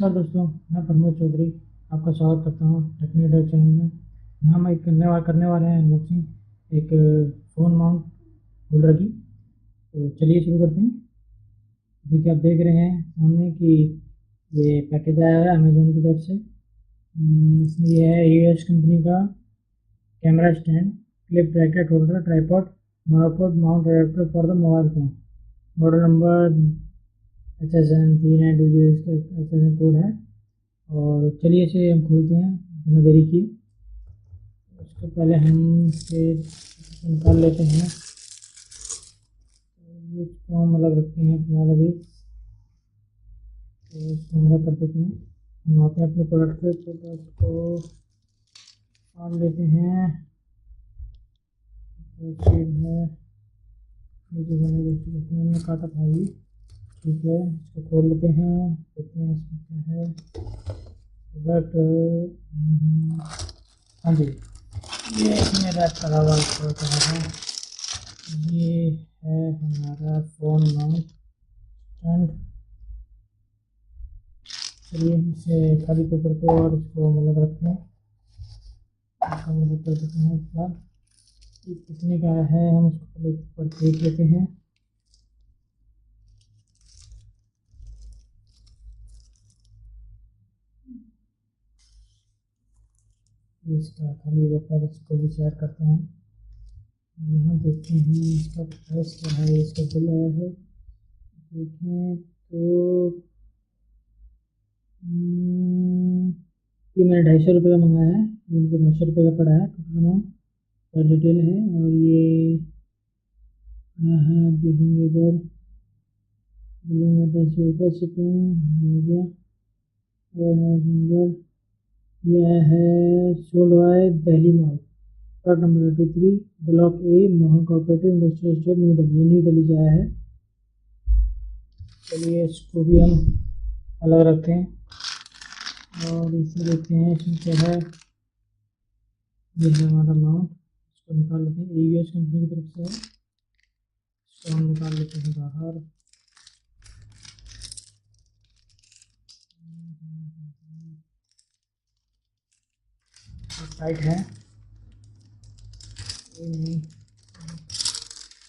नमस्कार दोस्तों, मैं प्रमोद चौधरी आपका स्वागत करता हूं टेक्निकल D.U.R.K चैनल में। यहाँ हम एक करने वाले हैं अनबॉक्सिंग एक फ़ोन माउंट होल्डर की। तो चलिए शुरू करते हैं। देखिए, आप देख रहे हैं सामने कि ये पैकेज आया है अमेज़न की तरफ से। इसमें ये है U.S कंपनी का camera stand, clip bracket holder, tripod, monopod mount adapter for the mobile phone. Model number HSN3920 इसका HSN कोड है। और चलिए इसे हम खोलते हैं बिना देरी किए। उसके पहले हम इसे निकाल लेते हैं। ये इसको हम अलग रखते हैं फिलहाल अभी। तो इसको हम अलग कर देते हैं। हम आते हैं अपने प्रोडक्ट को काट लेते हैं। है ये जो मैंने काटा था ये ठीक है। इसको खोल लेते हैं, देखते हैं इसमें क्या है प्रोडक्ट। हाँ जी, ये इसमें रैप करा हुआ है। ये है हमारा फ़ोन माउंट स्टैंड। चलिए इसे खाली पेपर को और इसको हम अलग रखते हैं। हम अलग कर देते हैं फिलहाल। ये कितने का है हम उसको पहले ऊपर देख लेते हैं। इसका खाली पेपर इसको भी सेट करते हैं। यहाँ देखते हैं इसका प्राइस क्या है। इसका बिल आया है, देखें तो ये मैंने 250 रुपये का मंगाया है। ये इनको 250 रुपये का पड़ा है टोटल अमाउंट का डिटेल है। और ये है, आप देखेंगे इधर बिलिंग एड्रेस ऊपर शिपिंग हो गया। नंबर यह है sold by Delhi mall, plot number 83, block A, Mohan cooperative industrial state, new Delhi. New Delhi से आया है। चलिए इसको भी हम अलग रखते हैं और इसे देखते हैं इसमें क्या है। ये है हमारा माउंट, इसको निकाल लेते हैं। U.S कंपनी की तरफ से है, इसको हम निकाल लेते हैं बाहर। टाइट है नहीं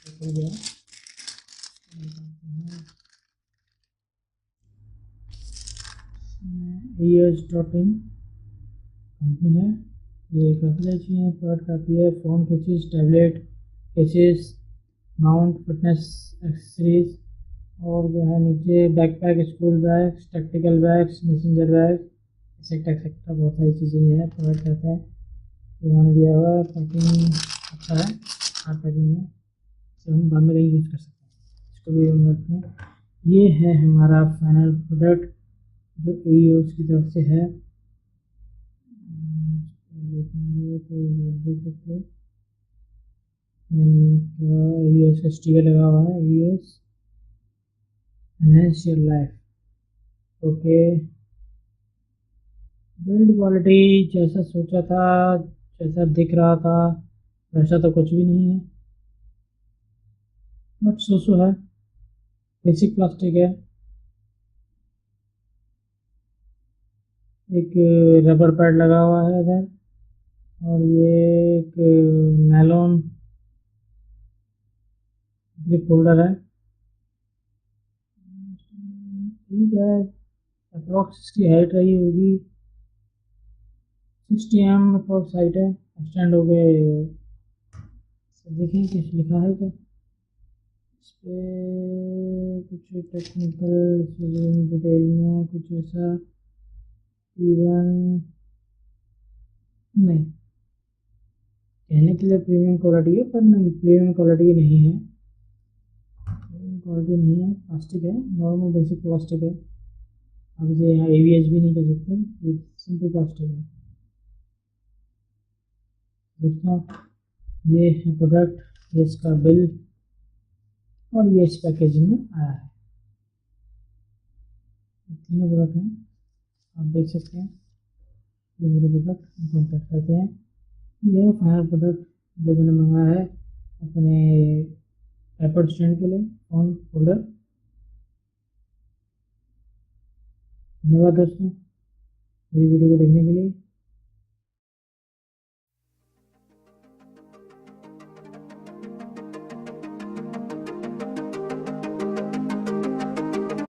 निकल गया। US.in कंपनी है। ये काफ़ी अच्छी है, प्रोडक्ट काफ़ी है। Phone cases, tablet cases, mount, fitness accessories और जो है नीचे backpack, school bags, tactical bags, messenger bag, etcetera etcetera बहुत सारी चीज़ें हैं। प्रोडक्ट रहता है यहाँ दिया हुआ है। पैकिंग अच्छा है, हार्ड पैकिंग है, इसे हम बाद में कहीं यूज़ कर सकते हैं। इसको भी हम रखते हैं। ये है हमारा फाइनल प्रोडक्ट जो U.S की तरफ से है। देखेंगे तो देख सकते हो U.S का स्टिकर लगा हुआ है। U.S enhance your life. Okay, build quality जैसा सोचा था, जैसा दिख रहा था वैसा तो कुछ भी नहीं है, बट सो है। बेसिक प्लास्टिक है, एक रबर पैड लगा हुआ है इधर, और ये एक नायलॉन ग्रिप होल्डर है। ठीक है, अप्रॉक्स इसकी हाइट रही होगी 60 mm अप्रॉक्स हाइट है। एक्सटेंड हो गए। देखें कुछ लिखा है क्या इस पर, कुछ टेक्निकल डिटेल में कुछ ऐसा इवन नहीं। कहने के लिए प्रीमियम क्वालिटी है, पर नहीं, प्रीमियम क्वालिटी नहीं है। क्वालिटी नहीं है, प्लास्टिक है, नॉर्मल बेसिक प्लास्टिक है। आप इसे यहाँ ABS भी नहीं कह सकते, ये सिंपल प्लास्टिक है। दोस्तों, ये है प्रोडक्ट, ये इसका बिल और ये इस पैकेजिंग में आया है। तीनों प्रोडक्ट हैं, आप देख सकते हैं। ये मेरे प्रोडक्ट कॉन्टैक्ट करते हैं। ये फाइनल प्रोडक्ट जो मैंने मंगाया है अपने ट्राइपॉड स्टैंड के लिए, फ़ोन होल्डर। धन्यवाद दोस्तों मेरी वीडियो को देखने के लिए।